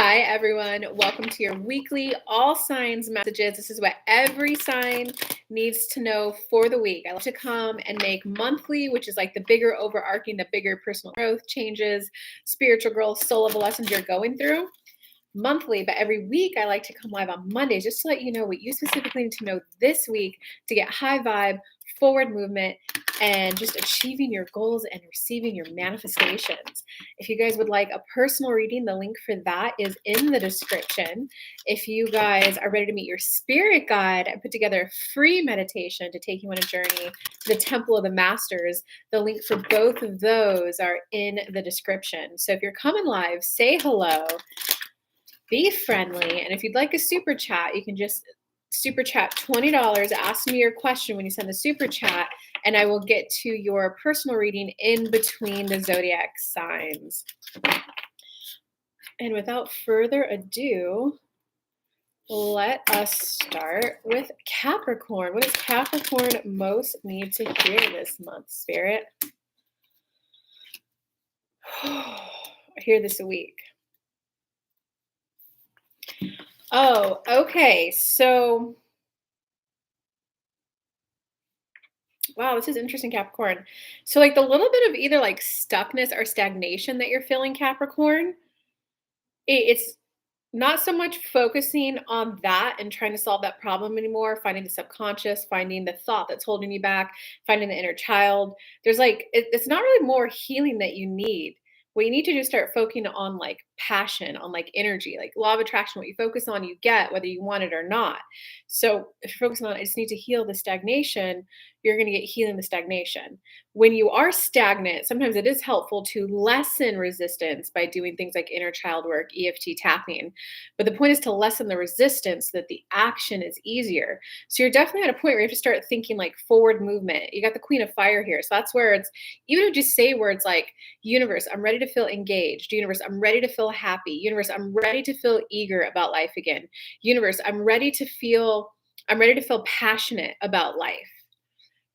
Hi, everyone. Welcome to your weekly all signs messages. This is what every sign needs to know for the week. I like to come and make monthly, which is like the bigger overarching, the bigger personal growth changes, spiritual growth, soul level lessons you're going through monthly. But every week, I like to come live on Mondays just to let you know what you specifically need to know this week to get high vibe, forward movement, and just achieving your goals and receiving your manifestations. If you guys would like a personal reading, the link for that is in the description. If you guys are ready to meet your spirit guide, I put together a free meditation to take you on a journey to the Temple of the Masters. The link for both of those are in the description. So if you're coming live, say hello, be friendly, and if you'd like a super chat, you can just super chat $20. Ask me your question when you send the super chat, and I will get to your personal reading in between the zodiac signs. And without further ado, let us start with Capricorn. What does Capricorn most need to hear this month, Spirit? Hear this a week. Oh, okay. So, wow, this is interesting, Capricorn. So, like the little bit of either like stuckness or stagnation that you're feeling, Capricorn, it's not so much focusing on that and trying to solve that problem anymore, finding the subconscious, finding the thought that's holding you back, finding the inner child. There's like, it's not really more healing that you need. What you need to do is start focusing on like passion, on like energy, like law of attraction. What you focus on, you get, whether you want it or not. So if you're focusing on, I just need to heal the stagnation, you're going to get healing the stagnation. When you are stagnant, sometimes it is helpful to lessen resistance by doing things like inner child work, EFT tapping. But the point is to lessen the resistance so that the action is easier. So you're definitely at a point where you have to start thinking like forward movement. You got the Queen of Fire here. So that's where it's, even if you just say words like, universe, I'm ready to feel engaged. Universe, I'm ready to feel happy. Universe, I'm ready to feel eager about life again. Universe, I'm ready to feel passionate about life.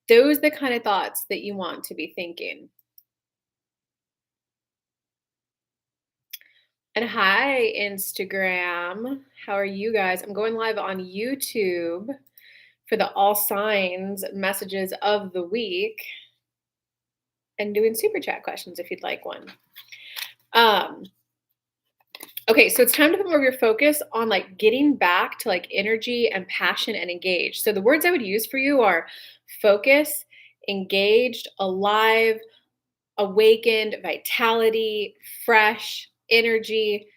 Those are the kind of thoughts that you want to be thinking. And hi, Instagram. How are you guys? I'm going live on YouTube for the all signs messages of the week and doing super chat questions if you'd like one. Okay, so it's time to put more of your focus on like getting back to like energy and passion and engaged. So the words I would use for you are focus, engaged, alive, awakened, vitality, fresh, energy.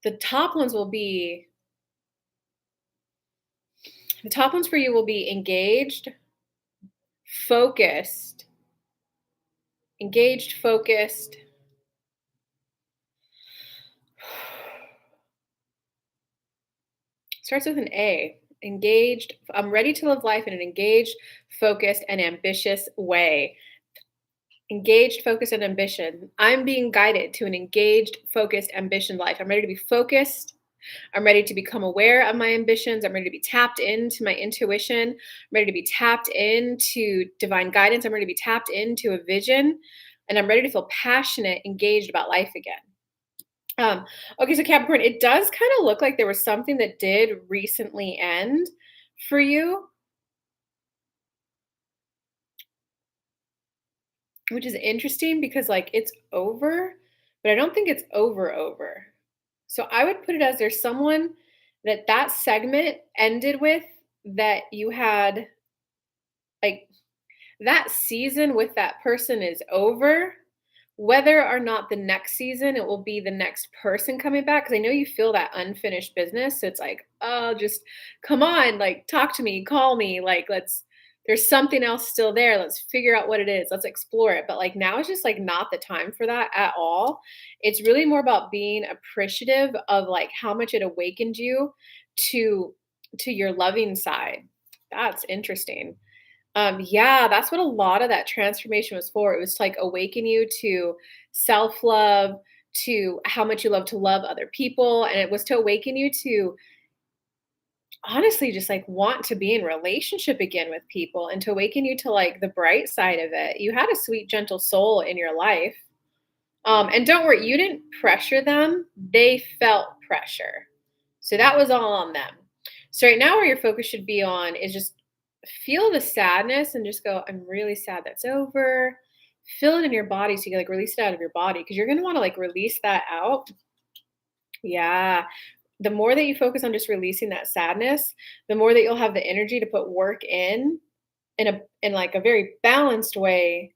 The top ones for you will be engaged, focused, starts with an A. Engaged. I'm ready to live life in an engaged, focused, and ambitious way. Engaged, focused, and ambition. I'm being guided to an engaged, focused, ambition life. I'm ready to be focused. I'm ready to become aware of my ambitions. I'm ready to be tapped into my intuition. I'm ready to be tapped into divine guidance. I'm ready to be tapped into a vision. And I'm ready to feel passionate, engaged about life again. Okay, so Capricorn, it does kind of look like there was something that did recently end for you, which is interesting because like it's over, but I don't think it's over. So I would put it as there's someone that segment ended with, that you had like that season with that person is over. Whether or not the next season it will be the next person coming back, because I know you feel that unfinished business. So it's like, oh, just come on, like talk to me, call me, like there's something else still there. Let's figure out what it is. Let's explore it. But like now is just like not the time for that at all. It's really more about being appreciative of like how much it awakened you to your loving side. That's interesting. Yeah, that's what a lot of that transformation was for. It was to like awaken you to self-love, to how much you love to love other people. And it was to awaken you to honestly just like want to be in relationship again with people, and to awaken you to like the bright side of it. You had a sweet, gentle soul in your life. And don't worry, you didn't pressure them. They felt pressure. So that was all on them. So right now where your focus should be on is just feel the sadness and just go, I'm really sad that's over. Feel it in your body so you can like release it out of your body because you're gonna want to like release that out. Yeah. The more that you focus on just releasing that sadness, the more that you'll have the energy to put work in like a very balanced way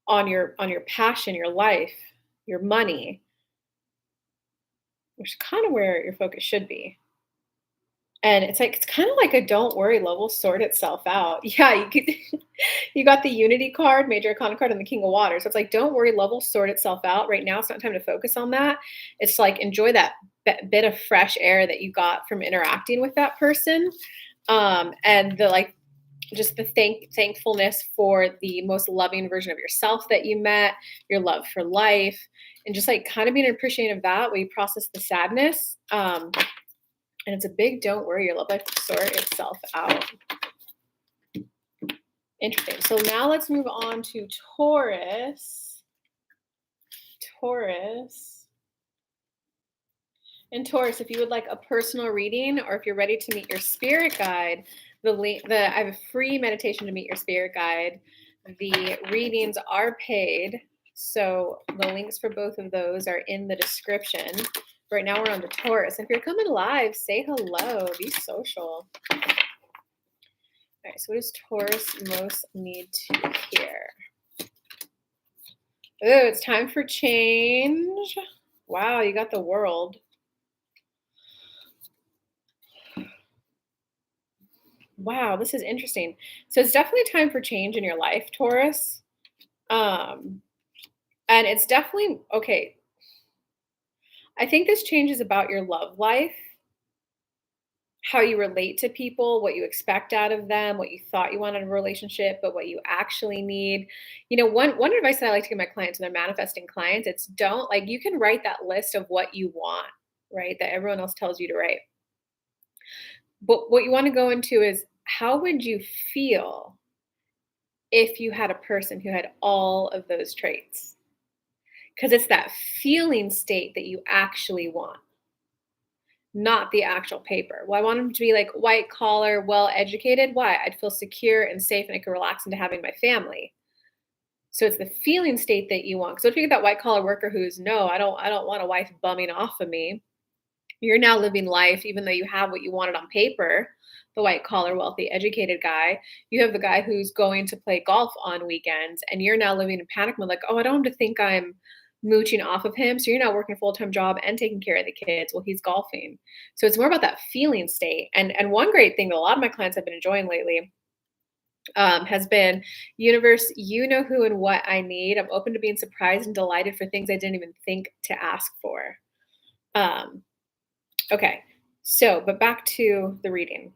on your passion, your life, your money, which is kind of where your focus should be. And it's kind of like a don't worry level sort itself out. Yeah, you could, you got the Unity card, Major Arcana card, and the King of Water. So it's like don't worry level sort itself out. Right now, it's not time to focus on that. It's like enjoy that bit of fresh air that you got from interacting with that person, and the like just the thankfulness for the most loving version of yourself that you met, your love for life, and just like kind of being appreciative of that while you process the sadness. And it's a big don't worry, your love life will sort itself out. Interesting. So now let's move on to Taurus. Taurus. And Taurus, if you would like a personal reading or if you're ready to meet your spirit guide, I have a free meditation to meet your spirit guide. The readings are paid, so the links for both of those are in the description. Right now we're on to Taurus. If you're coming live, say hello, be social. All right, so what does Taurus most need to hear? Oh, it's time for change. Wow, you got the World. Wow, this is interesting. So it's definitely time for change in your life, Taurus. Um, and it's definitely okay. I think this change is about your love life, how you relate to people, what you expect out of them, what you thought you wanted in a relationship, but what you actually need. You know, one advice that I like to give my clients, and they're manifesting clients, it's don't like you can write that list of what you want, right? That everyone else tells you to write. But what you want to go into is how would you feel if you had a person who had all of those traits? Because it's that feeling state that you actually want, not the actual paper. Well, I want them to be like white collar, well educated. Why? I'd feel secure and safe and I could relax into having my family. So it's the feeling state that you want. So if you get that white collar worker who's no, I don't want a wife bumming off of me. You're now living life, even though you have what you wanted on paper, the white collar, wealthy, educated guy. You have the guy who's going to play golf on weekends, and you're now living in panic mode, like, oh, I don't have to think I'm mooching off of him. So you're now working a full-time job and taking care of the kids while he's golfing. So it's more about that feeling state. And one great thing that a lot of my clients have been enjoying lately has been universe, you know who and what I need. I'm open to being surprised and delighted for things I didn't even think to ask for. Um, Okay. So, but back to the reading.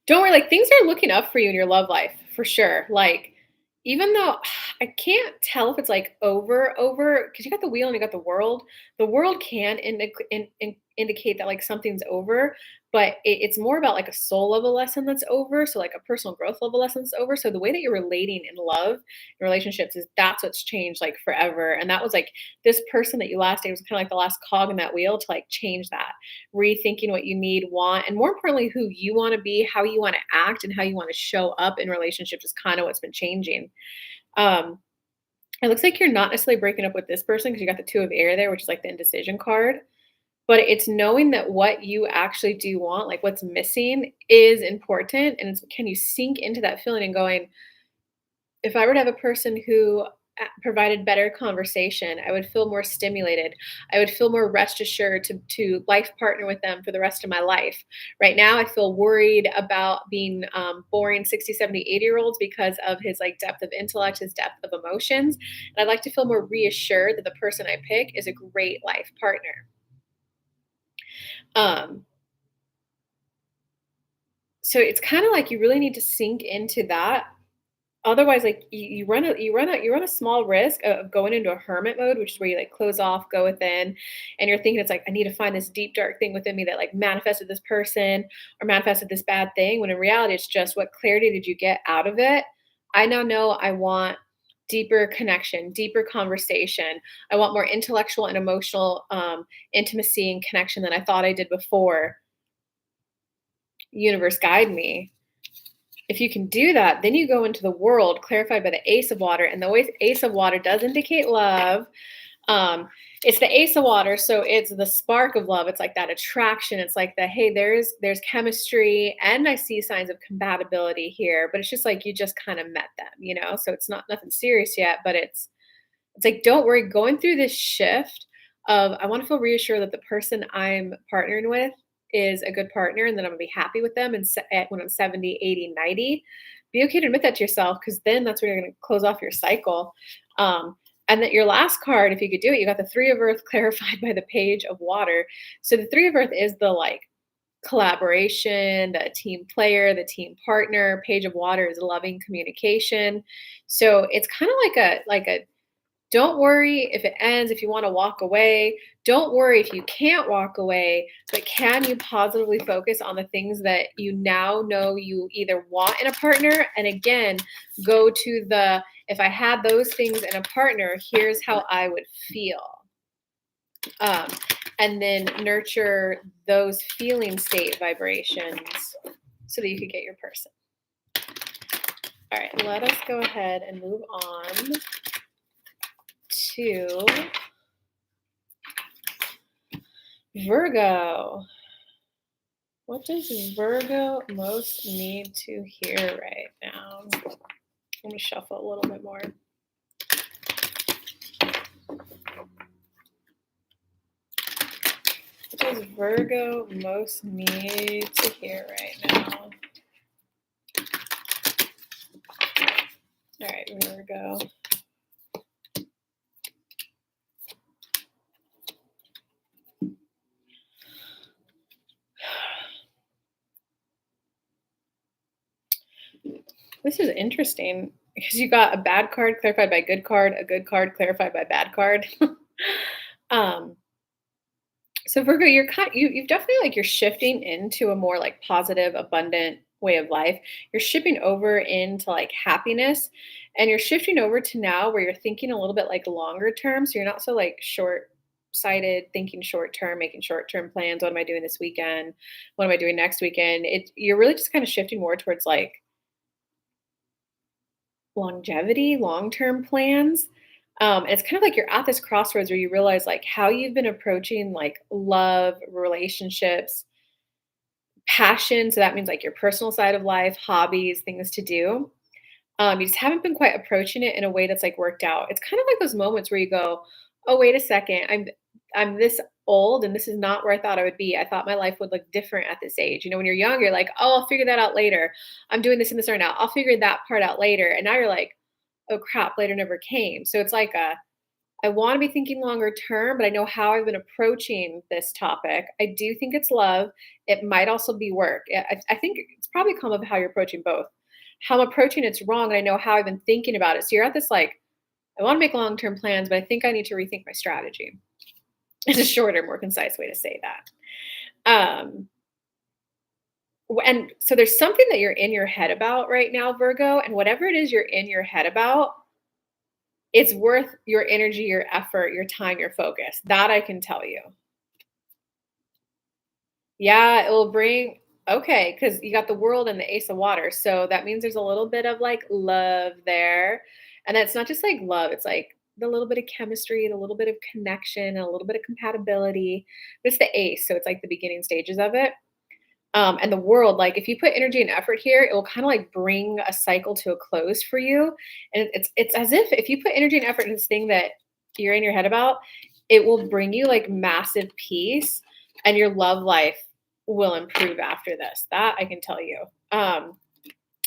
Don't worry, like things are looking up for you in your love life for sure. Like, even though I can't tell if it's like over, because you got the wheel and you got the world can indicate that like something's over, but it's more about like a soul level lesson that's over. So, like a personal growth level lesson that's over. So, the way that you're relating in love and relationships is that's what's changed like forever. And that was like this person that you last dated was kind of like the last cog in that wheel to like change that, rethinking what you need, want, and more importantly, who you want to be, how you want to act, and how you want to show up in relationships is kind of what's been changing. Um, it looks like you're not necessarily breaking up with this person because you got the two of air there, which is like the indecision card. But it's knowing that what you actually do want, like what's missing, is important. And it's can you sink into that feeling and going, if I were to have a person who provided better conversation, I would feel more stimulated. I would feel more rest assured to life partner with them for the rest of my life. Right now, I feel worried about being boring 60, 70, 80-year-olds because of his like depth of intellect, his depth of emotions. And I'd like to feel more reassured that the person I pick is a great life partner. Um, so it's kind of like you really need to sink into that. Otherwise, like you run a small risk of going into a hermit mode, which is where you like close off, go within, and you're thinking it's like I need to find this deep dark thing within me that like manifested this person or manifested this bad thing. When in reality, it's just what clarity did you get out of it? I now know I want deeper connection, deeper conversation. I want more intellectual and emotional intimacy and connection than I thought I did before. Universe, guide me. If you can do that, then you go into the world clarified by the Ace of Water, and the Ace of Water does indicate love. Um, it's the Ace of Water, so it's the spark of love. It's like that attraction. It's like the hey, there's chemistry, and I see signs of compatibility here. But it's just like you just kind of met them, you know. So it's not nothing serious yet, but it's like don't worry. Going through this shift of I want to feel reassured that the person I'm partnering with is a good partner, and that I'm gonna be happy with them. And when I'm 70, 80, 90, be okay to admit that to yourself, because then that's when you're gonna close off your cycle. Um, and that your last card, if you could do it, you got the Three of Earth clarified by the Page of Water. So the Three of Earth is the like collaboration, the team player, the team partner. Page of Water is loving communication. So it's kind of like a don't worry if it ends, if you want to walk away. Don't worry if you can't walk away, but can you positively focus on the things that you now know you either want in a partner? And again, go to the if I had those things in a partner, here's how I would feel. Um, and then nurture those feeling state vibrations so that you could get your person. All right, let us go ahead and move on to Virgo. What does Virgo most need to hear right now? Let me shuffle a little bit more. What does Virgo most need to hear right now? All right, Virgo. This is interesting because you got a bad card clarified by good card, a good card clarified by bad card. um, so Virgo, you've definitely like you're shifting into a more like positive, abundant way of life. You're shipping over into like happiness, and you're shifting over to now where you're thinking a little bit like longer term. So you're not so like short sighted, thinking short term, making short term plans. What am I doing this weekend? What am I doing next weekend? You're really just kind of shifting more towards like longevity, long-term plans. And it's kind of like you're at this crossroads where you realize like how you've been approaching like love, relationships, passion. So that means like your personal side of life, hobbies, things to do. You just haven't been quite approaching it in a way that's like worked out. It's kind of like those moments where you go, "Oh, wait a second, I'm this old, and this is not where I thought I would be. I thought my life would look different at this age." You know, when you're young, you're like, "Oh, I'll figure that out later. I'm doing this and this right now. I'll figure that part out later." And now you're like, "Oh crap, later never came." So it's like I want to be thinking longer term, but I know how I've been approaching this topic. I do think it's love. It might also be work. I think it's probably come of how you're approaching both. How I'm approaching it's wrong, and I know how I've been thinking about it. So you're at this like, I want to make long term plans, but I think I need to rethink my strategy. It's a shorter, more concise way to say that. And so there's something that you're in your head about right now, Virgo, and whatever it is you're in your head about, it's worth your energy, your effort, your time, your focus. That I can tell you. Yeah, it will bring okay, because you got the World and the Ace of Water, so that means there's a little bit of, like, love there, and it's not just, like, love, it's, like, the little bit of chemistry, the little bit of connection, and a little bit of compatibility. It's the Ace, so it's, like, the beginning stages of it. And the World, like, if you put energy and effort here, it will kinda, like, bring a cycle to a close for you, and it's as if you put energy and effort in this thing that you're in your head about, it will bring you, like, massive peace, and your love life will improve after this. That I can tell you.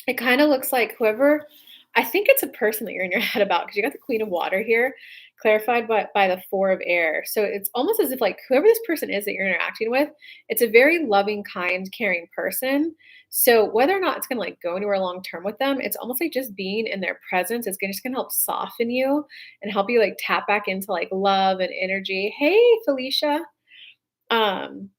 It kinda looks like whoever I think it's a person that you're in your head about because you got the Queen of Water here, clarified by the Four of Air. So it's almost as if, like, whoever this person is that you're interacting with, it's a very loving, kind, caring person. So whether or not it's gonna, like, go anywhere long term with them, it's almost like just being in their presence is gonna help soften you and help you, like, tap back into, like, love and energy. Hey, Felicia. Um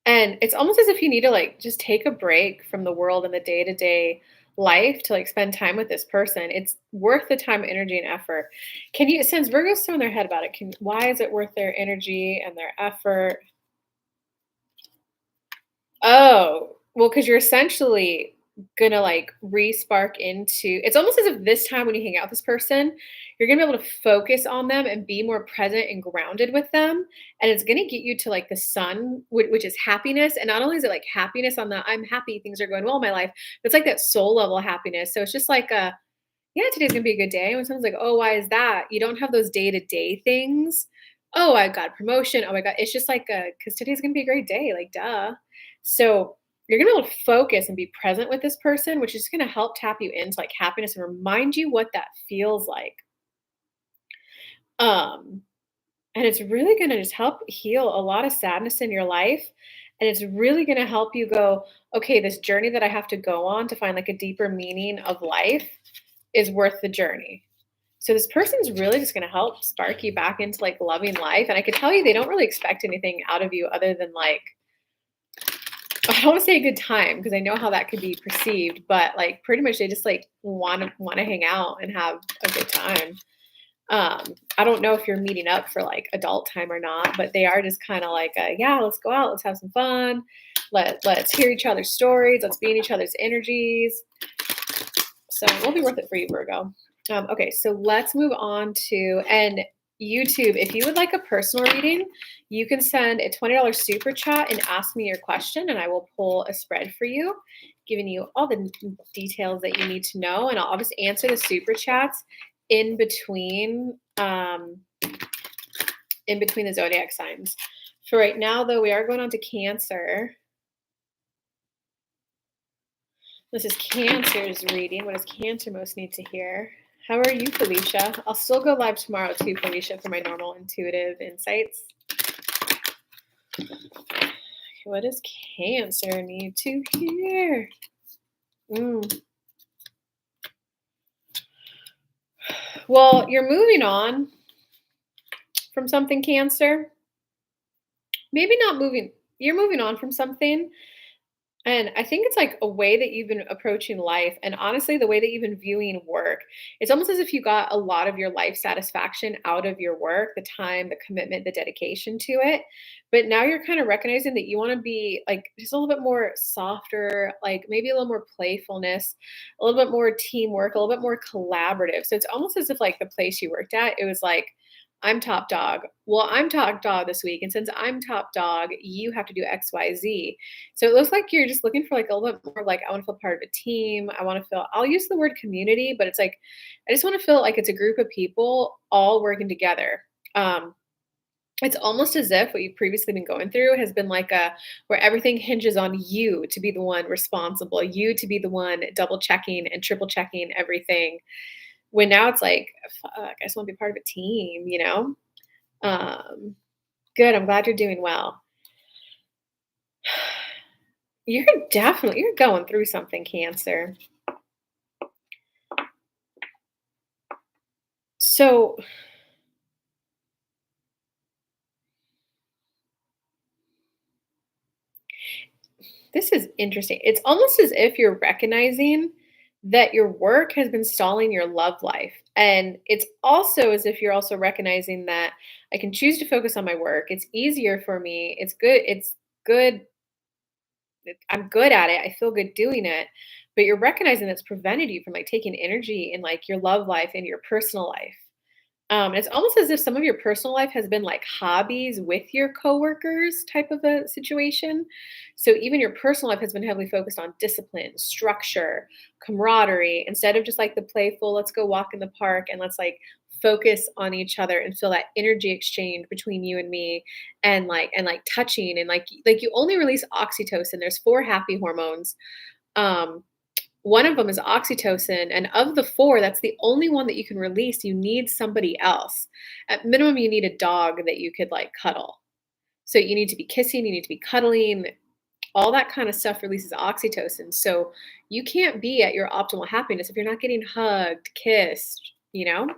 And it's almost as if you need to, like, just take a break from the world and the day-to-day life to like spend time with this person. It's worth the time, energy, and effort. Can you, since Virgo's still in their head about it, can why is it worth their energy and their effort? Oh, well, because you're essentially gonna like re-spark into it's almost as if this time when you hang out with this person, you're gonna be able to focus on them and be more present and grounded with them. And it's gonna get you to like the sun, which is happiness. And not only is it like happiness on the I'm happy, things are going well in my life, but it's like that soul level happiness. So it's just like a yeah, today's gonna be a good day. When someone's like, "Oh, why is that?" You don't have those day-to-day things. "Oh, I got a promotion. Oh my god." It's just like because today's gonna be a great day, like, duh. So, you're gonna be able to focus and be present with this person, which is gonna help tap you into, like, happiness and remind you what that feels like. Um, and it's really gonna just help heal a lot of sadness in your life, and it's really gonna help you go, "Okay, this journey that I have to go on to find, like, a deeper meaning of life is worth the journey." So this person's really just gonna help spark you back into, like, loving life, and I could tell you they don't really expect anything out of you other than, like, I don't wanna say a good time because I know how that could be perceived, but, like, pretty much they just, like, wanna hang out and have a good time. I don't know if you're meeting up for, like, adult time or not, but they are just kinda like, "Yeah, let's go out, let's have some fun, let's hear each other's stories, let's be in each other's energies." So it'll be worth it for you, Virgo. Okay, so let's move on to and YouTube. If you would like a personal reading, you can send a $20 super chat and ask me your question, and I will pull a spread for you, giving you all the details that you need to know. And I'll just answer the super chats in between in between the zodiac signs. For right now, though, we are going on to Cancer. This is Cancer's reading. What does Cancer most need to hear? How are you, Felicia? I'll still go live tomorrow too, Felicia, for my normal intuitive insights. What does Cancer need to hear? Well, you're moving on from something, Cancer. Maybe not moving. You're moving on from something. And I think it's like a way that you've been approaching life, and honestly, the way that you've been viewing work. It's almost as if you got a lot of your life satisfaction out of your work, the time, the commitment, the dedication to it. But now you're kind of recognizing that you want to be like just a little bit more softer, like maybe a little more playfulness, a little bit more teamwork, a little bit more collaborative. So it's almost as if like the place you worked at, it was like, I'm top dog. Well, I'm top dog this week. And since I'm top dog, you have to do XYZ. So it looks like you're just looking for like a little bit more like I want to feel part of a team. I want to feel I'll use the word community, but it's like I just want to feel like it's a group of people all working together. Um, it's almost as if what you've previously been going through has been like a where everything hinges on you to be the one responsible, you to be the one double checking and triple checking everything. When now it's like, fuck, I just want to be part of a team, you know? Um, good. I'm glad you're doing well. You're going through something, Cancer. So this is interesting. It's almost as if you're recognizing that your work has been stalling your love life. And it's also as if you're also recognizing that I can choose to focus on my work. It's easier for me. It's good. It's good. I'm good at it. I feel good doing it. But you're recognizing that's prevented you from like taking energy in like your love life and your personal life. It's almost as if some of your personal life has been like hobbies with your coworkers type of a situation. So even your personal life has been heavily focused on discipline, structure, camaraderie, instead of just like the playful, let's go walk in the park and let's like focus on each other and feel that energy exchange between you and me and like touching and like you only release oxytocin. There's four happy hormones. Um, one of them is oxytocin, and of the 4, that's the only one that you can release. You need somebody else. At minimum, you need a dog that you could, like, cuddle. So you need to be kissing, you need to be cuddling, all that kind of stuff releases oxytocin. So you can't be at your optimal happiness if you're not getting hugged, kissed, you know?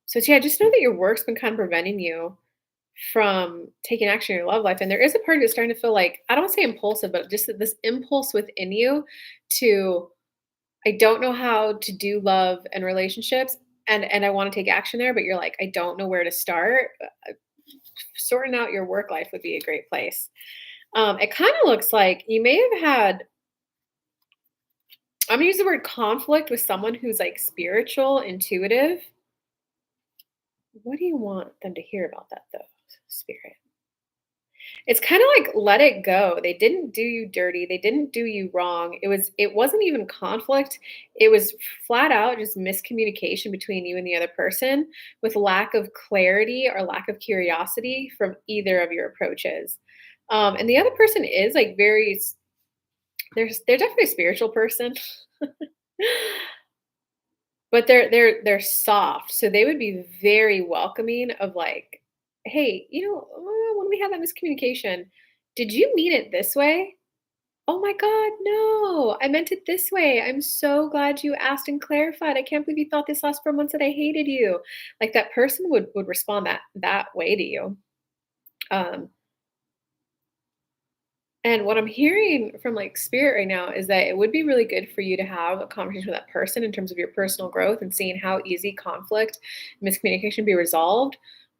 So yeah, just know that your work's been kind of preventing you from taking action in your love life. And there is a part of you that's starting to feel like, I don't want to say impulsive, but just this impulse within you to, I don't know how to do love and relationships. And I want to take action there, but you're like, I don't know where to start. Sorting out your work life would be a great place. It kind of looks like you may have had, I'm gonna use the word conflict with someone who's like spiritual, intuitive. What do you want them to hear about that though, spirit? It's kind of like let it go. They didn't do you dirty. They didn't do you wrong. It wasn't even conflict. It was flat out just miscommunication between you and the other person with lack of clarity or lack of curiosity from either of your approaches. And the other person is like they're definitely a spiritual person. But they're soft, so they would be very welcoming of like, "Hey, when we had that miscommunication, did you mean it this way? Oh my god, no, I meant it this way. I'm so glad you asked and clarified. I can't believe you thought this last 4 months that I hated you." Like, that person would respond that way to you. Um, And what I'm hearing from like spirit right now is that it would be really good for you to have a conversation with that person in terms of your personal growth and seeing how easy conflict, miscommunication be resolved.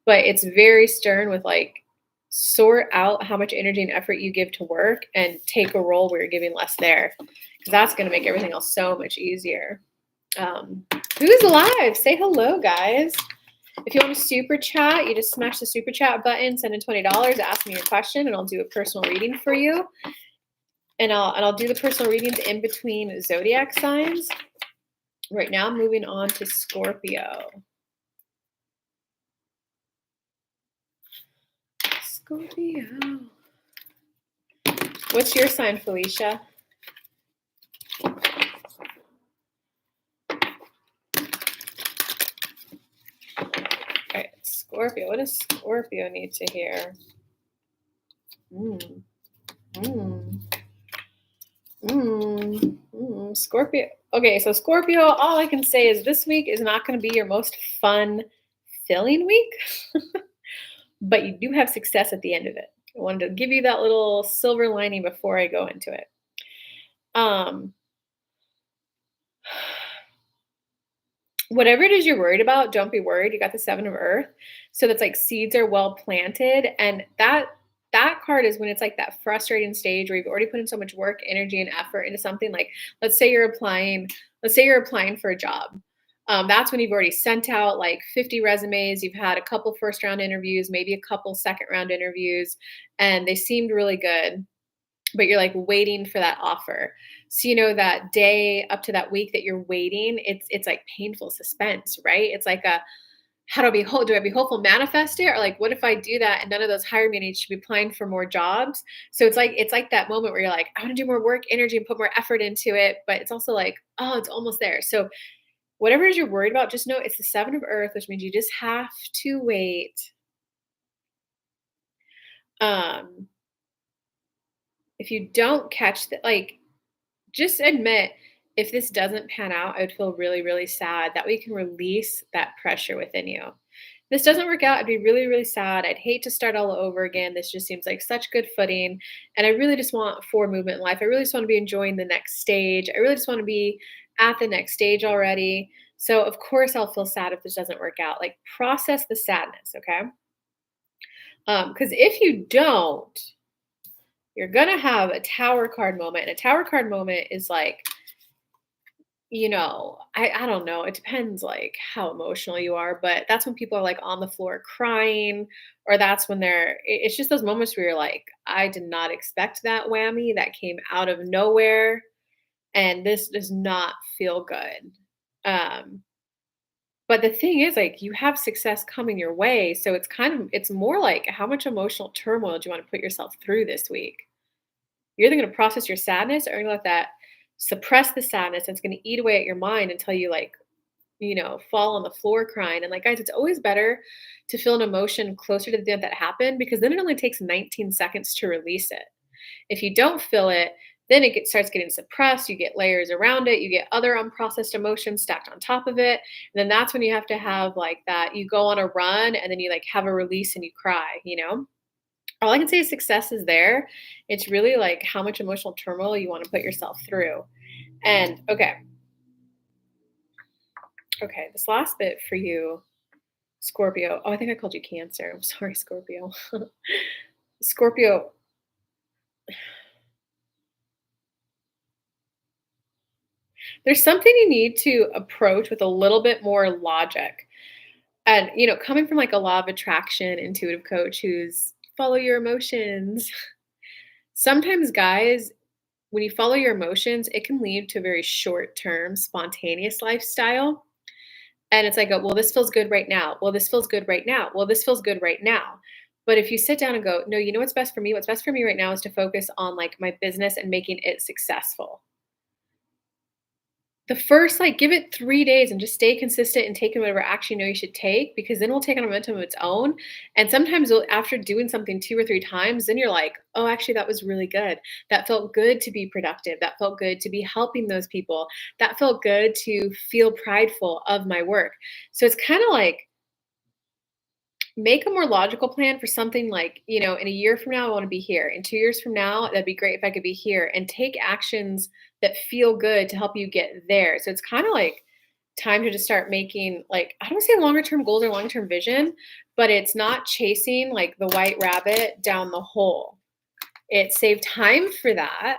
But it's very stern with like sort out how much energy and effort you give to work and take a role where you're giving less there. Because that's going to make everything else so much easier. Um, who's live? Say hello, guys. If you want to super chat, you just smash the super chat button, send in $20, ask me your question, and I'll do a personal reading for you. And I'll do the personal readings in between zodiac signs. Right now, moving on to Scorpio. Scorpio. What's your sign, Felicia? All right, Scorpio. What does Scorpio need to hear? Scorpio. Okay, so Scorpio, all I can say is this week is not going to be your most fun, filling week, but you do have success at the end of it. I wanted to give you that little silver lining before I go into it. Whatever it is you're worried about, don't be worried. You got the 7 of Earth. So that's like seeds are well planted. And that card is when it's like that frustrating stage where you've already put in so much work, energy, and effort into something. Like let's say you're applying for a job. That's when you've already sent out like 50 resumes. You've had a couple first round interviews, maybe a couple second round interviews, and they seemed really good, but you're like waiting for that offer. So that day up to that week that you're waiting, it's like painful suspense, right? It's like a, how do I be do I be hopeful, manifest it? Or like, what if I do that and none of those hire me and should be applying for more jobs? So it's like that moment where you're like, I want to do more work, energy, and put more effort into it. But it's also like, oh, it's almost there. So whatever it is you're worried about, just know it's the 7 of Earth, which means you just have to wait. If you don't catch that, like, just admit, if this doesn't pan out, I would feel really, really sad. That way you can release that pressure within you. If this doesn't work out, I'd be really, really sad. I'd hate to start all over again. This just seems like such good footing. And I really just want forward movement in life. I really just want to be enjoying the next stage. I really just want to be at the next stage already. So of course I'll feel sad if this doesn't work out. Like, process the sadness, okay? Because if you don't, you're gonna have a tower card moment. And a tower card moment is like, I don't know. It depends like how emotional you are, but that's when people are like on the floor crying, or that's when it's just those moments where you're like, I did not expect that whammy that came out of nowhere. And this does not feel good. Um, but the thing is, like, you have success coming your way. So it's more like, how much emotional turmoil do you want to put yourself through this week? You're either going to process your sadness, or you're going to let that suppress the sadness. And it's going to eat away at your mind until you like, fall on the floor crying. And like, guys, it's always better to feel an emotion closer to the event that happened, because then it only takes 19 seconds to release it. If you don't feel it, Then starts getting suppressed. You get layers around it. You get other unprocessed emotions stacked on top of it. And then that's when you have to have like that. You go on a run and then you like have a release and you cry, you know? All I can say is success is there. It's really like how much emotional turmoil you want to put yourself through. And okay, this last bit for you, Scorpio. Oh, I think I called you Cancer. I'm sorry, Scorpio. Scorpio, there's something you need to approach with a little bit more logic. And, coming from like a law of attraction intuitive coach who's follow your emotions, sometimes guys, when you follow your emotions, it can lead to a very short term, spontaneous lifestyle. And it's like, well, this feels good right now. Well, this feels good right now. Well, this feels good right now. But if you sit down and go, no, you know what's best for me? What's best for me right now is to focus on like my business and making it successful. The first, like, give it 3 days and just stay consistent and taking whatever action you know you should take, because then it'll take on a momentum of its own, and sometimes after doing something 2 or 3 times, then you're like, "Oh, actually, that was really good. That felt good to be productive. That felt good to be helping those people. That felt good to feel prideful of my work." So it's kinda like make a more logical plan for something like, in a year from now, I want to be here. In 2 years from now, that'd be great if I could be here, and take actions that feel good to help you get there. So it's kind of like time to just start making, like, I don't say longer term goals or long term vision, but it's not chasing like the white rabbit down the hole. It's save time for that,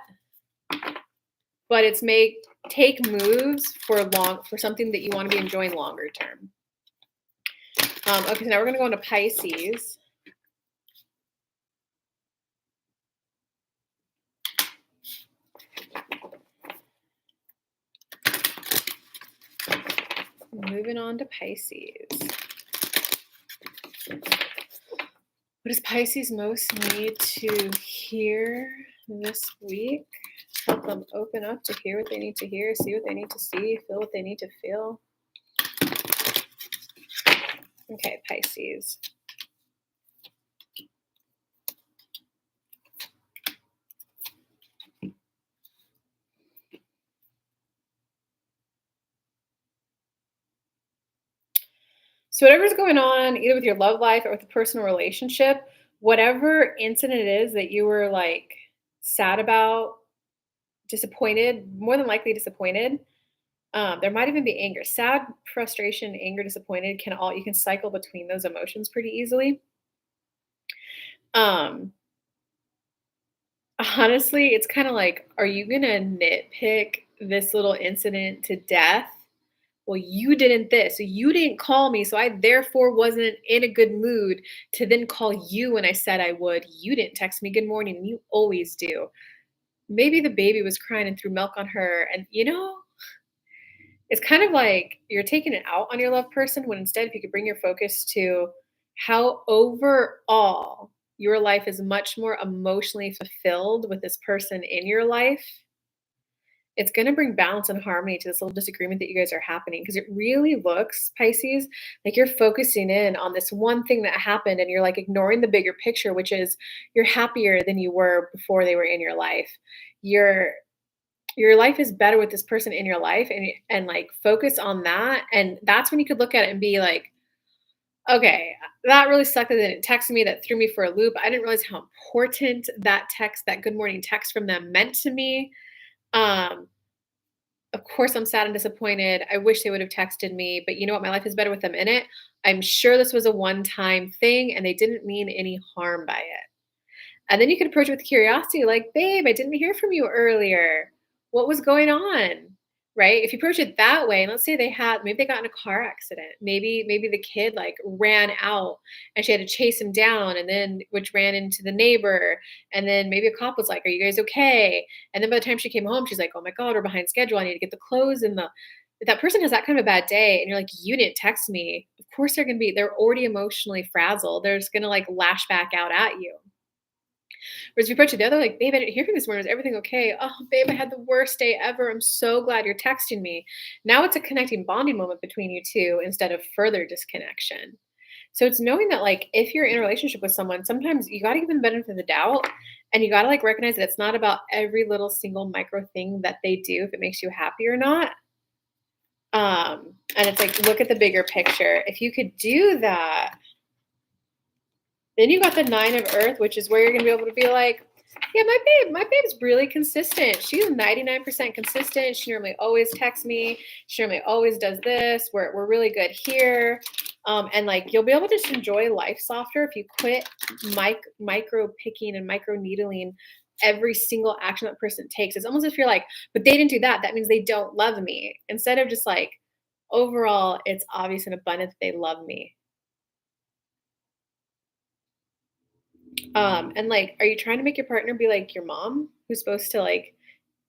but it's take moves for something that you want to be enjoying longer term. Okay, so now we're going to go into Pisces. Moving on to Pisces. What does Pisces most need to hear this week? Help them open up to hear what they need to hear, see what they need to see, feel what they need to feel. Okay, Pisces. So whatever's going on, either with your love life or with a personal relationship, whatever incident it is that you were like sad about, disappointed, more than likely disappointed. There might even be anger, sad, frustration, anger, disappointed. You can cycle between those emotions pretty easily. Um, Honestly, it's kind of like, are you gonna nitpick this little incident to death? Well, you didn't this, so you didn't call me, so I therefore wasn't in a good mood to then call you when I said I would. You didn't text me good morning, and you always do. Maybe the baby was crying and threw milk on her, and it's kind of like you're taking it out on your loved person, when instead, if you could bring your focus to how overall your life is much more emotionally fulfilled with this person in your life, it's going to bring balance and harmony to this little disagreement that you guys are happening. Because it really looks, Pisces, like you're focusing in on this one thing that happened and you're like ignoring the bigger picture, which is you're happier than you were before they were in your life. Your life is better with this person in your life, and like focus on that, and that's when you could look at it and be like, okay, that really sucked that they didn't text me. That threw me for a loop. I didn't realize how important that good morning text from them meant to me. um of course I'm sad and disappointed. I wish they would have texted me, but you know what, my life is better with them in it. I'm sure this was a one-time thing and they didn't mean any harm by it. And then you can approach it with curiosity, like, babe, I didn't hear from you earlier. What was going on? Right? If you approach it that way, and let's say maybe they got in a car accident. Maybe the kid like ran out and she had to chase him down, and then which ran into the neighbor. And then maybe a cop was like, are you guys okay? And then by the time she came home, she's like, oh my God, we're behind schedule. I need to get the clothes in the if that person has that kind of a bad day and you're like, you didn't text me, of course they're already emotionally frazzled. They're just gonna like lash back out at you. Whereas if you approach it the other, like, babe, I didn't hear from you this morning. Is everything okay? Oh, babe, I had the worst day ever. I'm so glad you're texting me. Now it's a connecting bonding moment between you two instead of further disconnection. So it's knowing that, like, if you're in a relationship with someone, sometimes you gotta give them the benefit of the doubt, and you gotta, like, recognize that it's not about every little single micro thing that they do if it makes you happy or not. And it's like, look at the bigger picture. If you could do that, then you got the 9 of Earth, which is where you're gonna be able to be like, "Yeah, my babe's really consistent. She's 99% consistent. She normally always texts me. She normally always does this. We're really good here." And, like, you'll be able to just enjoy life softer if you quit micro picking and micro needling every single action that person takes. It's almost as if you're like, "But they didn't do that. That means they don't love me." Instead of just like, overall, it's obvious and abundant that they love me. And like, are you trying to make your partner be like your mom, who's supposed to like,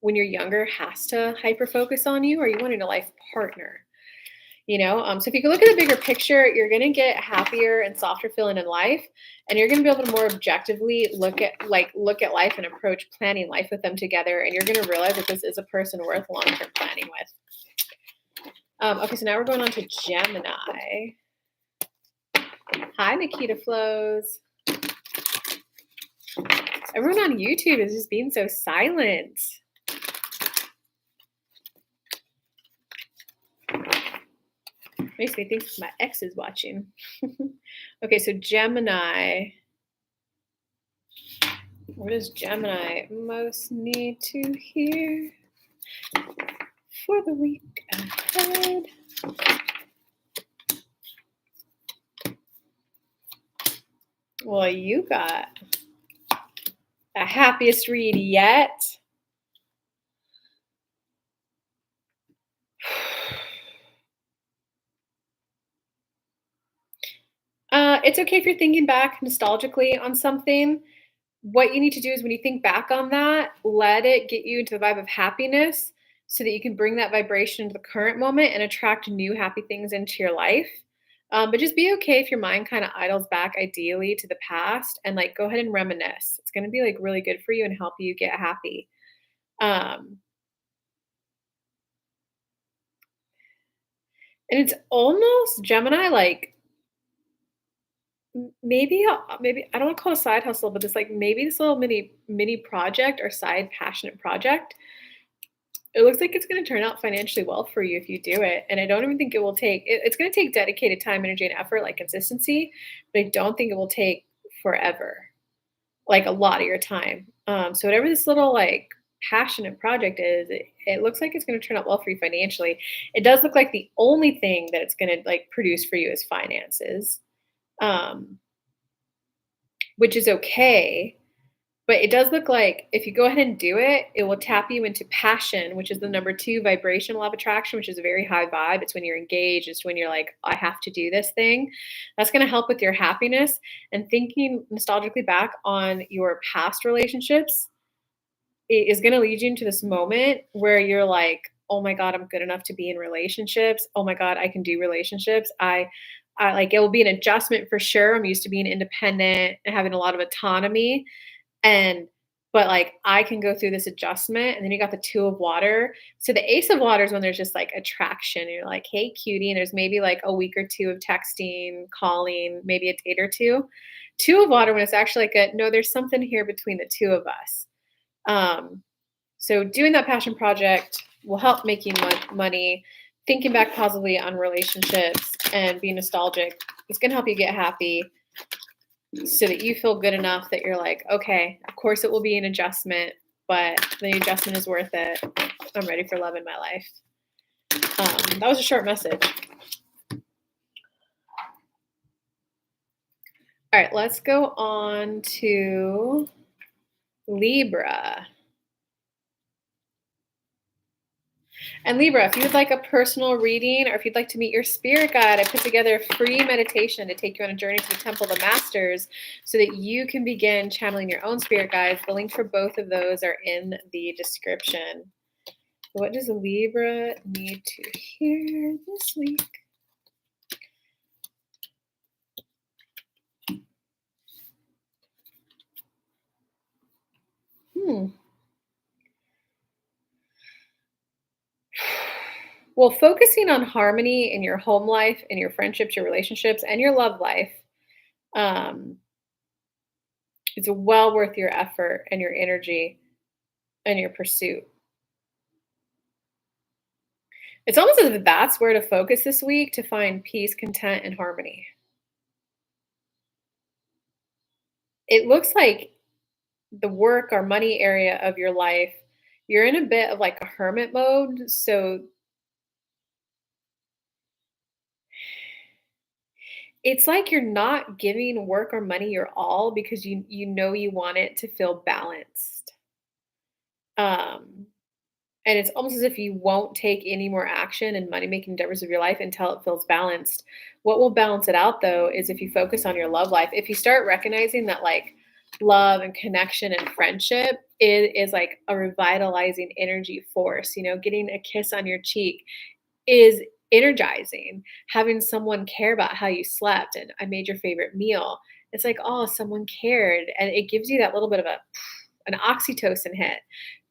when you're younger, has to hyper focus on you, or you wanting a life partner? So if you can look at the bigger picture, you're gonna get happier and softer feeling in life, and you're gonna be able to more objectively look at life and approach planning life with them together, and you're gonna realize that this is a person worth long term planning with. Okay, so now we're going on to Gemini. Hi, Nikita Flows. Everyone on YouTube is just being so silent. Makes me think my ex is watching. Okay, so Gemini. What does Gemini most need to hear for the week ahead? Well, you got the happiest read yet. It's okay if you're thinking back nostalgically on something. What you need to do is when you think back on that, let it get you into the vibe of happiness so that you can bring that vibration into the current moment and attract new happy things into your life. But just be okay if your mind kind of idles back ideally to the past and like go ahead and reminisce. It's going to be like really good for you and help you get happy. Um, and it's almost Gemini like maybe I don't want to call it a side hustle, but it's like maybe this little mini project or side passionate project. It looks like it's gonna turn out financially well for you if you do it, and I don't even think it will it's gonna take dedicated time, energy, and effort, like consistency, but I don't think it will take forever, like a lot of your time. So whatever this little, like, passionate project is, it looks like it's gonna turn out well for you financially. It does look like the only thing that it's gonna, like, produce for you is finances, um, which is okay. But it does look like if you go ahead and do it, it will tap you into passion, which is the number 2 vibration law of attraction, which is a very high vibe. It's when you're engaged, it's when you're like, I have to do this thing. That's going to help with your happiness. And thinking nostalgically back on your past relationships is going to lead you into this moment where you're like, oh my God, I'm good enough to be in relationships. Oh my God, I can do relationships. I like, it will be an adjustment for sure. I'm used to being independent and having a lot of autonomy, and but, like, I can go through this adjustment, and then you got the 2 of water. So the ace of water is when there's just, like, attraction, and you're like, "Hey, cutie," and there's maybe, like, a week or 2 of texting, calling, maybe a date or 2. 2 of water when it's actually like a, "No, there's something here between the 2 of us." Um, so doing that passion project will help making money, thinking back positively on relationships, and being nostalgic. It's gonna help you get happy so that you feel good enough that you're like, okay, of course it will be an adjustment, but the adjustment is worth it. I'm ready for love in my life. That was a short message. All right, let's go on to Libra. And Libra, if you would like a personal reading or if you'd like to meet your spirit guide, I put together a free meditation to take you on a journey to the Temple of the Masters so that you can begin channeling your own spirit guides. The links for both of those are in the description. What does Libra need to hear this week? Well, focusing on harmony in your home life, in your friendships, your relationships, and your love life, um, it's well worth your effort and your energy and your pursuit. It's almost as if that's where to focus this week to find peace, content, and harmony. It looks like the work or money area of your life, you're in a bit of like a hermit mode. So it's like you're not giving work or money your all because you know you want it to feel balanced. Um, and it's almost as if you won't take any more action in money making endeavors of your life until it feels balanced. What will balance it out though is if you focus on your love life. If you start recognizing that like love and connection and friendship is like a revitalizing energy force, getting a kiss on your cheek is energizing. Having someone care about how you slept and I made your favorite meal. It's like, oh, someone cared. And it gives you that little bit of an oxytocin hit.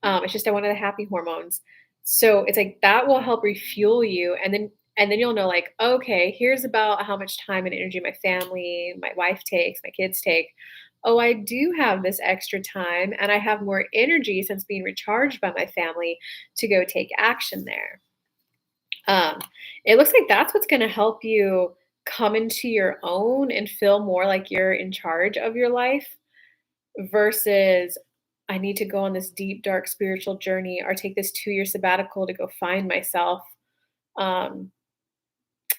It's just one of the happy hormones. So it's like that will help refuel you. And then you'll know like, okay, here's about how much time and energy my family, my wife takes, my kids take. Oh, I do have this extra time and I have more energy since being recharged by my family to go take action there. Um, it looks like that's what's gonna help you come into your own and feel more like you're in charge of your life versus, "I need to go on this deep, dark spiritual journey or take this 2-year sabbatical to go find myself." Um,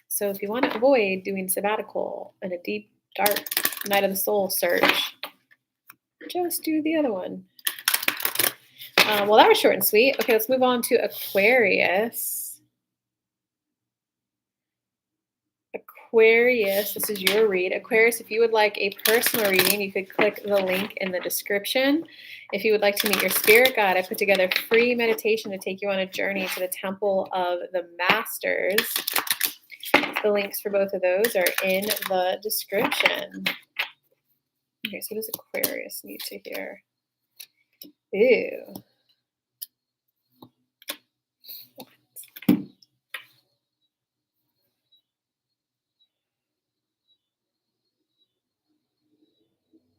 so if you wanna avoid doing sabbatical and a deep, dark night of the soul search, just do the other one. Well, that was short and sweet. Okay, let's move on to Aquarius. Aquarius, this is your read. Aquarius, if you would like a personal reading, you could click the link in the description. If you would like to meet your spirit guide, I put together a free meditation to take you on a journey to the Temple of the Masters. The links for both of those are in the description. Okay, so what does Aquarius need to hear? Ew.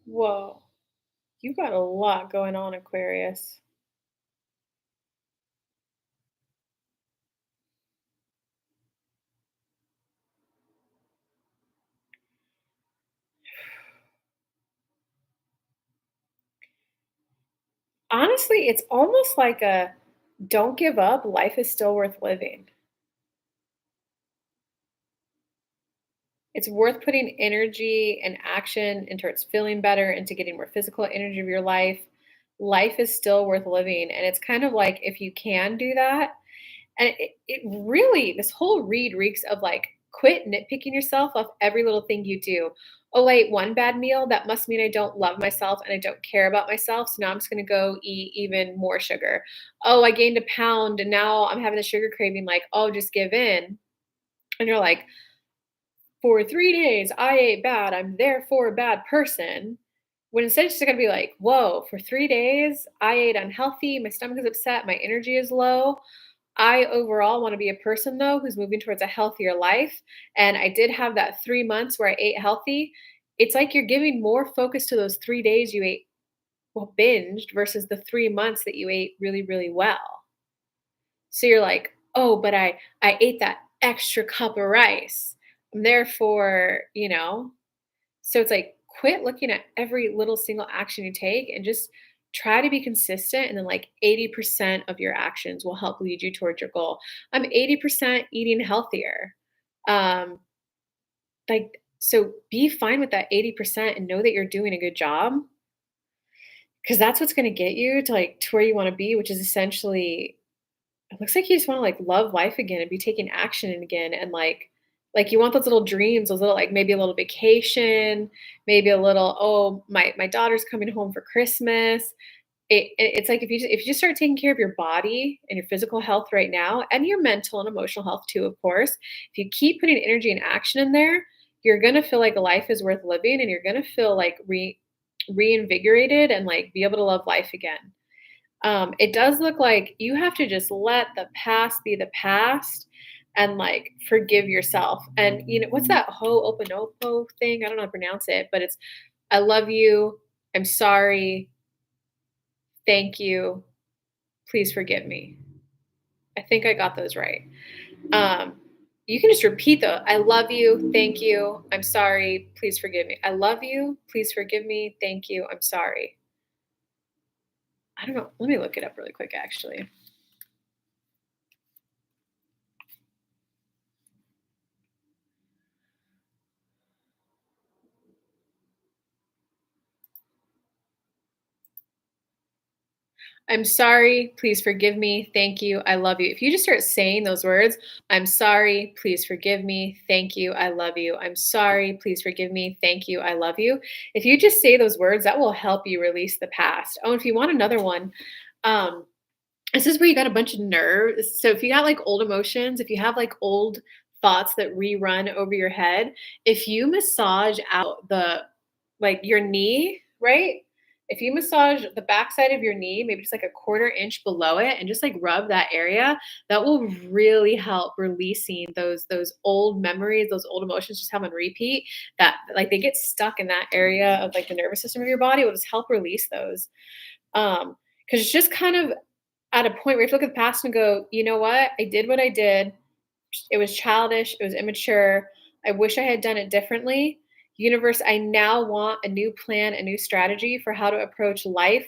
Whoa. You got a lot going on, Aquarius. Honestly, it's almost like a don't give up, life is still worth living. It's worth putting energy and action into its feeling better, into getting more physical energy of your life. Life is still worth living. And it's kind of like if you can do that, and it really, this whole read reeks of like, quit nitpicking yourself off every little thing you do. Oh, I ate one bad meal. That must mean I don't love myself and I don't care about myself. So now I'm just going to go eat even more sugar. Oh, I gained a pound and now I'm having a sugar craving. Like, oh, just give in. And you're like, for 3 days, I ate bad. I'm therefore a bad person. When instead it's just gonna be like, whoa, for 3 days, I ate unhealthy. My stomach is upset. My energy is low. I overall want to be a person though who's moving towards a healthier life. And I did have that 3 months where I ate healthy. It's like you're giving more focus to those 3 days you ate well binged versus the 3 months that you ate really, really well. So you're like, "Oh, but I ate that extra cup of rice. Therefore," so it's like quit looking at every little single action you take and just try to be consistent and then like 80% of your actions will help lead you towards your goal. I'm 80% eating healthier. Um so be fine with that 80% and know that you're doing a good job because that's what's going to get you to like to where you want to be, which is essentially it looks like you just wanna, like, love life again and be taking action again and, like, you want those little dreams, those little, like, maybe a little vacation, maybe a little, "Oh, my daughter's coming home for Christmas." It's like if you just start taking care of your body and your physical health right now, and your mental and emotional health too, of course, if you keep putting energy and action in there, you're gonna feel like life is worth living, and you're gonna feel, like, reinvigorated and, like, be able to love life again. It does look like you have to just let the past be the past and like forgive yourself. And what's that ho'oponopo thing? I don't know how to pronounce it, but it's I love you, I'm sorry, thank you, please forgive me. I think I got those right. Um, you can just repeat though. I love you, thank you, I'm sorry, please forgive me. I love you, please forgive me, thank you, I'm sorry. I don't know. Let me look it up really quick actually. I'm sorry, please forgive me, thank you, I love you. If you just start saying those words, I'm sorry, please forgive me, thank you, I love you. I'm sorry, please forgive me, thank you, I love you. If you just say those words, that will help you release the past. Oh, and if you want another one, um, this is where you got a bunch of nerves. So if you got like old emotions, if you have like old thoughts that rerun over your head, if you massage out your knee, right? If you massage the backside of your knee, maybe just like a quarter inch below it and just like rub that area, that will really help releasing those old memories, those old emotions just have on repeat that like they get stuck in that area of like the nervous system of your body. It will just help release those. Because it's just kind of at a point where you have to look at the past and go, you know what I did. It was childish. It was immature. I wish I had done it differently. Universe, I now want a new plan, a new strategy for how to approach life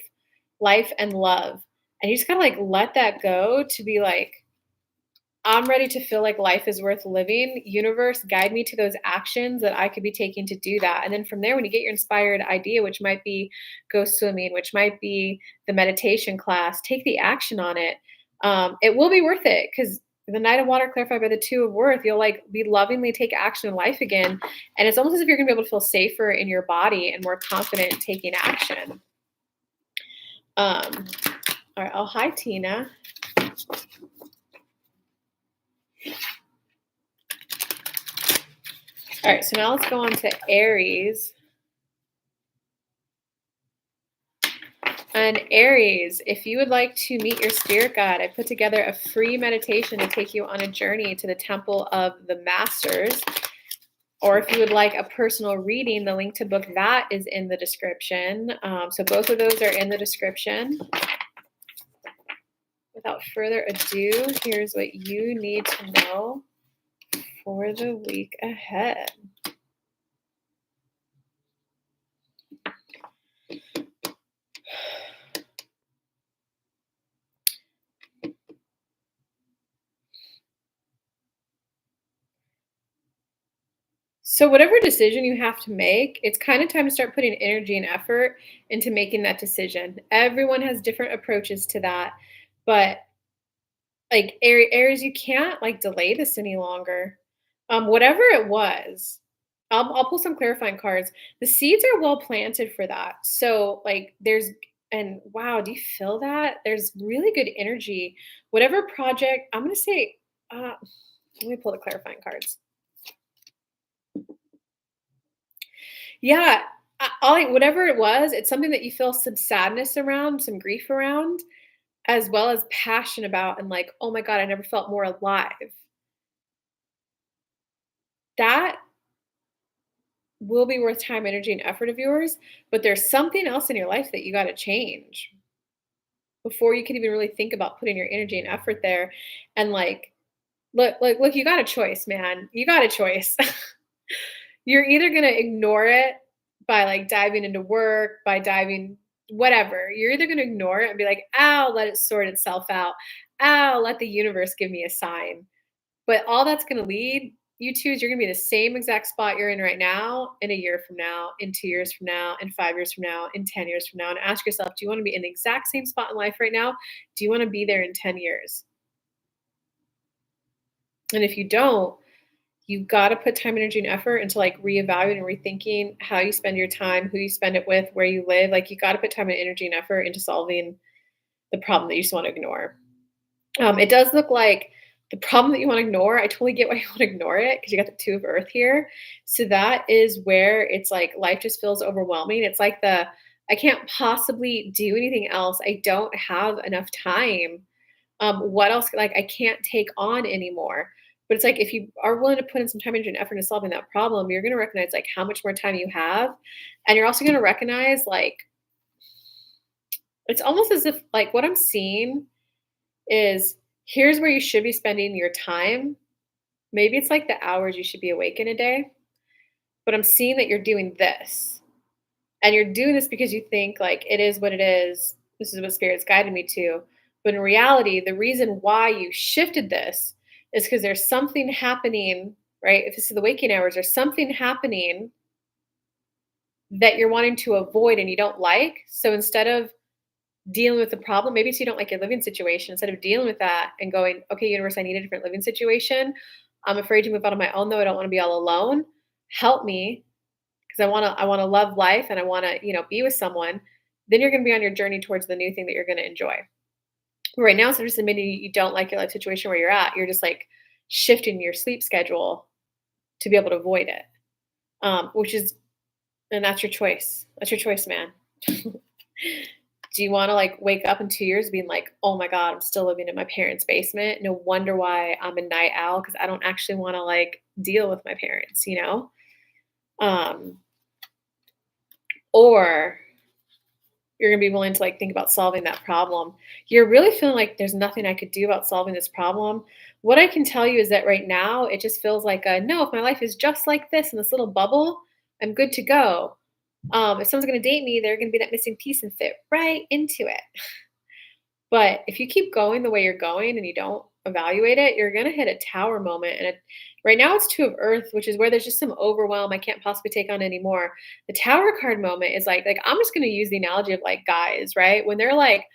and love. And you just gotta like let that go to be like, I'm ready to feel like life is worth living. Universe, guide me to those actions that I could be taking to do that. And then from there, when you get your inspired idea, which might be go swimming, which might be the meditation class, take the action on it. It will be worth it because the night of water clarified by the two of worth, you'll like be lovingly take action in life again. And it's almost as if you're gonna be able to feel safer in your body and more confident in taking action. Um, all right. Oh, hi, Tina. All right, so now let's go on to Aries. And Aries, if you would like to meet your spirit guide, I put together a free meditation to take you on a journey to the Temple of the Masters. Or if you would like a personal reading, the link to book that is in the description. So both of those are in the description. Without further ado, here's what you need to know for the week ahead. So whatever decision you have to make, it's kind of time to start putting energy and effort into making that decision. Everyone has different approaches to that, but like Aries, you can't like delay this any longer. Whatever it was, I'll pull some clarifying cards. The seeds are well planted for that. So like there's and wow, do you feel that? There's really good energy. Whatever project, I'm gonna say, let me pull the clarifying cards. Yeah, whatever it was, it's something that you feel some sadness around, some grief around, as well as passion about and like, "Oh my god, I never felt more alive." That will be worth time, energy, and effort of yours, but there's something else in your life that you gotta change before you can even really think about putting your energy and effort there, and, like, look, you got a choice, man. You got a choice. You're either gonna ignore it by, like, diving into work, by diving whatever. You're either gonna ignore it and be like, "I'll let it sort itself out. I'll let the universe give me a sign." But all that's gonna lead you to is you're gonna be in the same exact spot you're in right now, in a year from now, in 2 years from now, in 5 years from now, in 10 years from now, and ask yourself, "Do you wanna be in the exact same spot in life right now? Do you wanna be there in 10 years?" And if you don't, you gotta put time, energy, and effort into, like, reevaluating and rethinking how you spend your time, who you spend it with, where you live, like, you gotta put time and energy and effort into solving the problem that you just wanna ignore. It does look like the problem that you wanna ignore, I totally get why you wanna ignore it because you got the 2 of Earth here. So that is where it's like life just feels overwhelming. It's like I can't possibly do anything else. I don't have enough time. What else like, I can't take on anymore. But it's like if you are willing to put in some time, energy, and effort into solving that problem, you're gonna recognize like how much more time you have. And you're also gonna recognize like it's almost as if like what I'm seeing is here's where you should be spending your time. Maybe it's like the hours you should be awake in a day, but I'm seeing that you're doing this. And you're doing this because you think like it is what it is. This is what spirit's guided me to. But in reality, the reason why you shifted this is because there's something happening, right? If this is the waking hours, there's something happening that you're wanting to avoid and you don't like. So instead of dealing with the problem, maybe it's you don't like your living situation. Instead of dealing with that and going, okay, universe, I need a different living situation. I'm afraid to move out on my own though. I don't want to be all alone. Help me because I wanna love life and I wanna, be with someone, then you're gonna be on your journey towards the new thing that you're gonna enjoy. Right now, instead of just admitting you don't like your life situation where you're at, you're just like shifting your sleep schedule to be able to avoid it. Which is and that's your choice. That's your choice, man. Do you wanna like wake up in 2 years being like, oh my God, I'm still living in my parents' basement. No wonder why I'm a night owl because I don't actually wanna like deal with my parents, you know? Um, or you're gonna be willing to like think about solving that problem. You're really feeling like there's nothing I could do about solving this problem. What I can tell you is that right now it just feels like a no, if my life is just like this in this little bubble, I'm good to go. If someone's gonna date me, they're gonna be that missing piece and fit right into it. But if you keep going the way you're going and you don't evaluate it, you're gonna hit a tower moment. And right now it's two of earth, which is where there's just some overwhelm. I can't possibly take on anymore. The tower card moment is like I'm just gonna use the analogy of like guys, right? When they're like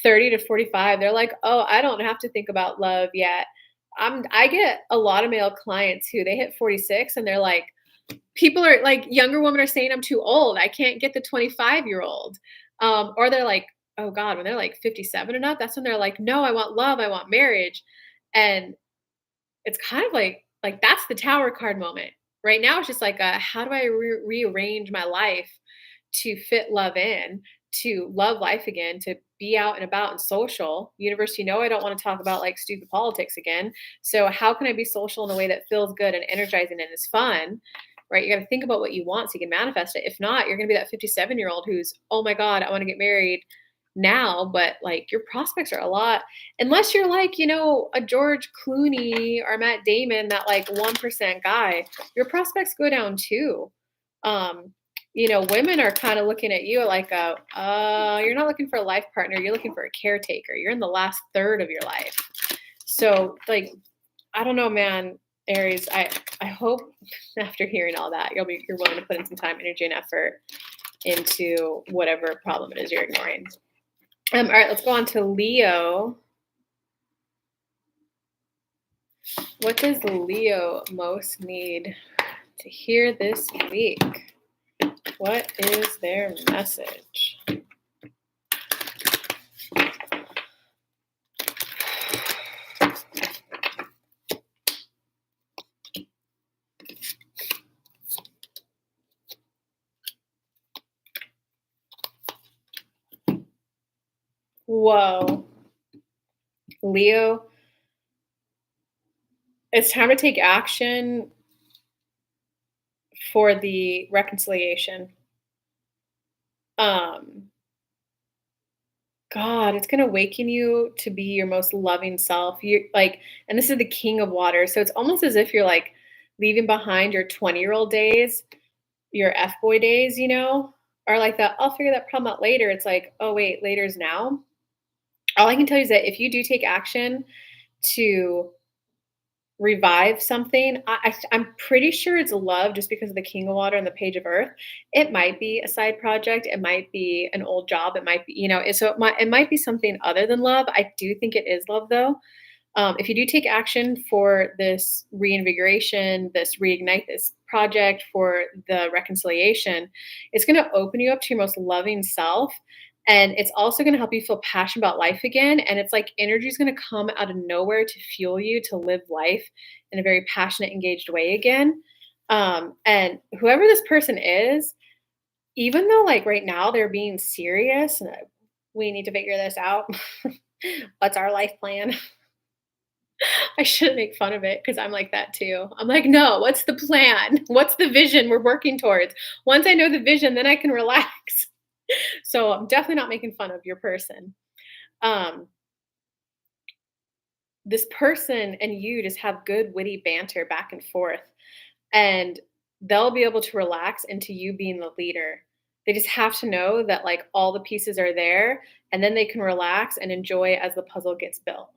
30 to 45, they're like, oh, I don't have to think about love yet. I get a lot of male clients who they hit 46 and they're like, people are like younger women are saying I'm too old. I can't get the 25-year-old. Or they're like, oh God, when they're like 57 and up, that's when they're like, no, I want love, I want marriage. And it's kind of like that's the tower card moment. Right now it's just like how do I rearrange my life to fit love in, to love life again, to be out and about and social. Universe, I don't want to talk about like stupid politics again. So how can I be social in a way that feels good and energizing and is fun? Right? You got to think about what you want so you can manifest it. If not, you're going to be that 57-year-old who's, oh my God, I want to get married now, but like your prospects are a lot, unless you're like, a George Clooney or Matt Damon, that like 1% guy, your prospects go down too. Um, women are kind of looking at you like you're not looking for a life partner, you're looking for a caretaker. You're in the last third of your life. So like, I don't know, man, Aries, I hope after hearing all that, you're willing to put in some time, energy, and effort into whatever problem it is you're ignoring. All right, let's go on to Leo. What does Leo most need to hear this week? What is their message? Whoa. Leo, it's time to take action for the reconciliation. God, it's gonna awaken you to be your most loving self. You like, and this is the king of water. So it's almost as if you're like leaving behind your 20-year-old days, your F-boy days, or like that, I'll figure that problem out later. It's like, oh wait, later's now. All I can tell you is that if you do take action to revive something, I'm pretty sure it's love just because of the king of water and the page of earth. It might be a side project. It might be an old job. It might be, so it might be something other than love. I do think it is love though. If you do take action for this reinvigoration, this reignite this project for the reconciliation, it's going to open you up to your most loving self. And it's also going to help you feel passionate about life again. And it's like energy is going to come out of nowhere to fuel you to live life in a very passionate, engaged way again. And whoever this person is, even though like right now they're being serious, and we need to figure this out. What's our life plan? I shouldn't make fun of it because I'm like that too. I'm like, "No, what's the plan? What's the vision we're working towards? Once I know the vision, then I can relax." So, I'm definitely not making fun of your person. Um, this person and you just have good witty banter back and forth, and they'll be able to relax into you being the leader. They just have to know that, like, all the pieces are there, and then they can relax and enjoy as the puzzle gets built.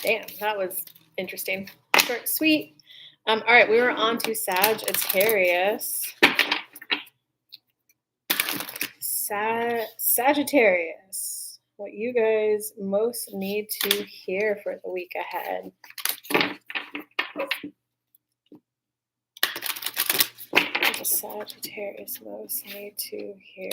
Damn, that was interesting. Short, sweet. All right, we were on to Sagittarius. Sagittarius. What you guys most need to hear for the week ahead. What the Sagittarius most need to hear.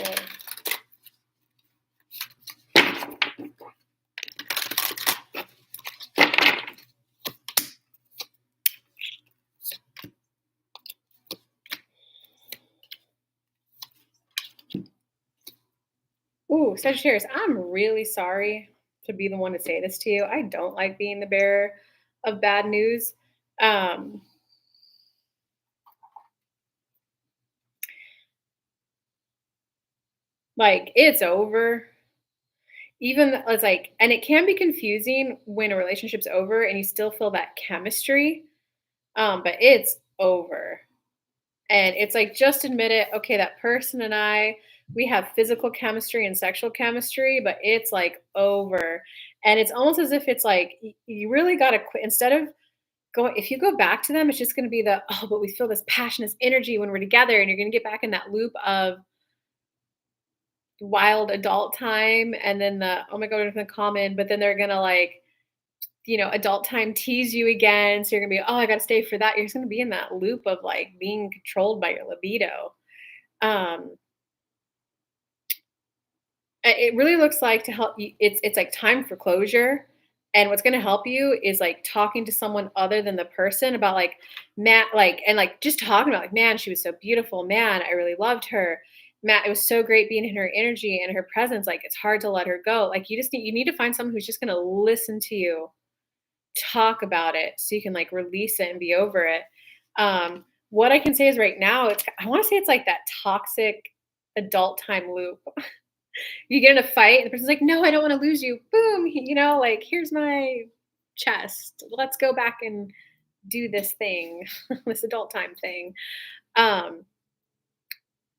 Ooh, Sagittarius, I'm really sorry to be the one to say this to you. I don't like being the bearer of bad news. Um, like it's over. Even it's like, and it can be confusing when a relationship's over and you still feel that chemistry, but it's over. And it's like, just admit it. Okay, that person and I, we have physical chemistry and sexual chemistry, but it's like over. And it's almost as if it's like you really got to quit instead of going. If you go back to them, it's just going to be the, oh, but we feel this passion, this energy when we're together, and you're going to get back in that loop of wild adult time, and then the, oh my god, we're gonna common, but then they're gonna like, adult time tease you again. So you're gonna be, oh, I gotta stay for that. You're just gonna be in that loop of like being controlled by your libido. Um, it really looks like to help you, it's like time for closure. And what's gonna help you is like talking to someone other than the person about like, man, like, and like just talking about like, man, she was so beautiful. Man, I really loved her. Matt, it was so great being in her energy and her presence. Like it's hard to let her go. Like you need to find someone who's just gonna listen to you talk about it so you can like release it and be over it. What I can say is right now, I want to say it's like that toxic adult time loop. You get in a fight and the person's like, no, I don't want to lose you. Boom, like here's my chest. Let's go back and do this thing, this adult time thing. Um,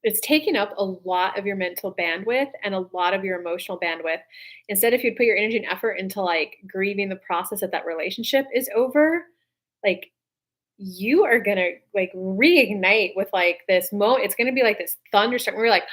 it's taking up a lot of your mental bandwidth and a lot of your emotional bandwidth. Instead, if you'd put your energy and effort into like grieving the process that relationship is over, like you are gonna like reignite with like this moment. It's gonna be like this thunderstorm where you're like,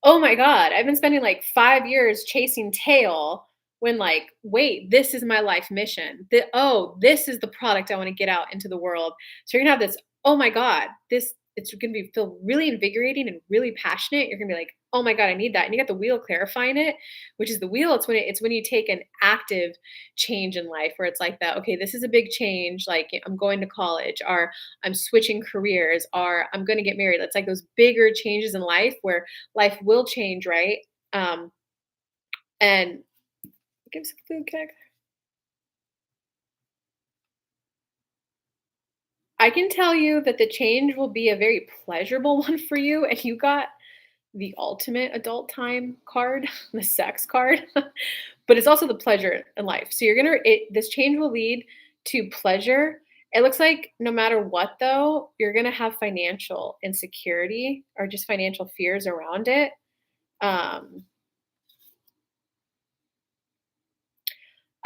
oh my God, I've been spending like 5 years chasing tail when like, wait, this is my life mission. This is the product I want to get out into the world. So you're gonna have this, oh my God, it's gonna be feel really invigorating and really passionate. You're gonna be like, oh my God, I need that. And you got the wheel clarifying it, which is the wheel. It's when you take an active change in life where it's like that, okay, this is a big change. Like I'm going to college, or I'm switching careers, or I'm gonna get married. That's like those bigger changes in life where life will change, right? Um, and give us a food kick. I can tell you that the change will be a very pleasurable one for you, and you got the ultimate adult time card, the sex card, but it's also the pleasure in life. So this change will lead to pleasure. It looks like no matter what, though, you're gonna have financial insecurity or just financial fears around it. Um,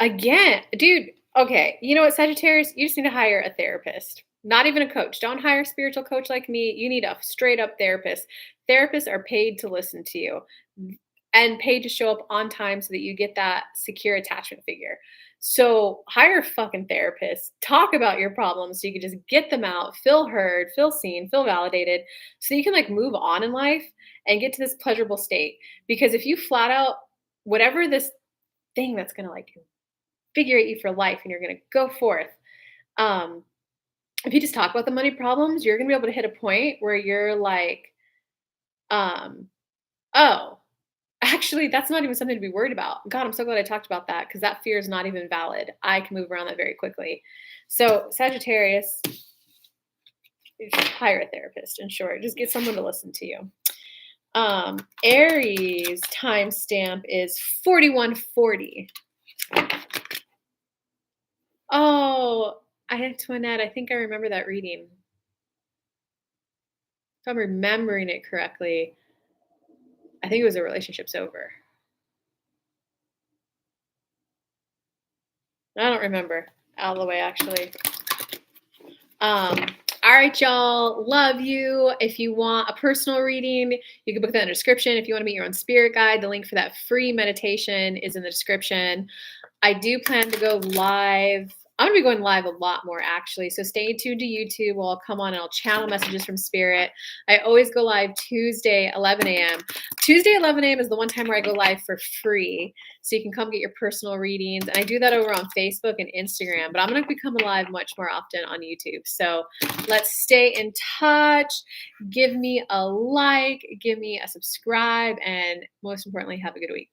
Again, dude, okay, you know what, Sagittarius? You just need to hire a therapist, not even a coach. Don't hire a spiritual coach like me. You need a straight up therapist. Therapists are paid to listen to you and paid to show up on time so that you get that secure attachment figure. So hire a fucking therapist, talk about your problems so you can just get them out, feel heard, feel seen, feel validated, so you can like move on in life and get to this pleasurable state. Because if you flat out, whatever this thing that's gonna like figure you for life and you're going to go forth. Um, if you just talk about the money problems, you're going to be able to hit a point where you're like, um, oh, Actually, that's not even something to be worried about. God, I'm so glad I talked about that because that fear is not even valid. I can move around that very quickly. So, Sagittarius, you just hire a therapist, in short. Just get someone to listen to you. Aries timestamp is 4140. Oh, Antoinette, I think I remember that reading. If I'm remembering it correctly, I think it was a relationship's over. I don't remember all the way, actually. Um, all right, y'all. Love you. If you want a personal reading, you can book that in the description. If you want to meet your own spirit guide, the link for that free meditation is in the description. I do plan to go live. I'm going to be going live a lot more, actually. So stay tuned to YouTube. I'll come on and I'll channel messages from spirit. I always go live Tuesday, 11 a.m. Tuesday, 11 a.m. is the one time where I go live for free. So you can come get your personal readings. And I do that over on Facebook and Instagram. But I'm going to become live much more often on YouTube. So let's stay in touch. Give me a like. Give me a subscribe. And most importantly, have a good week.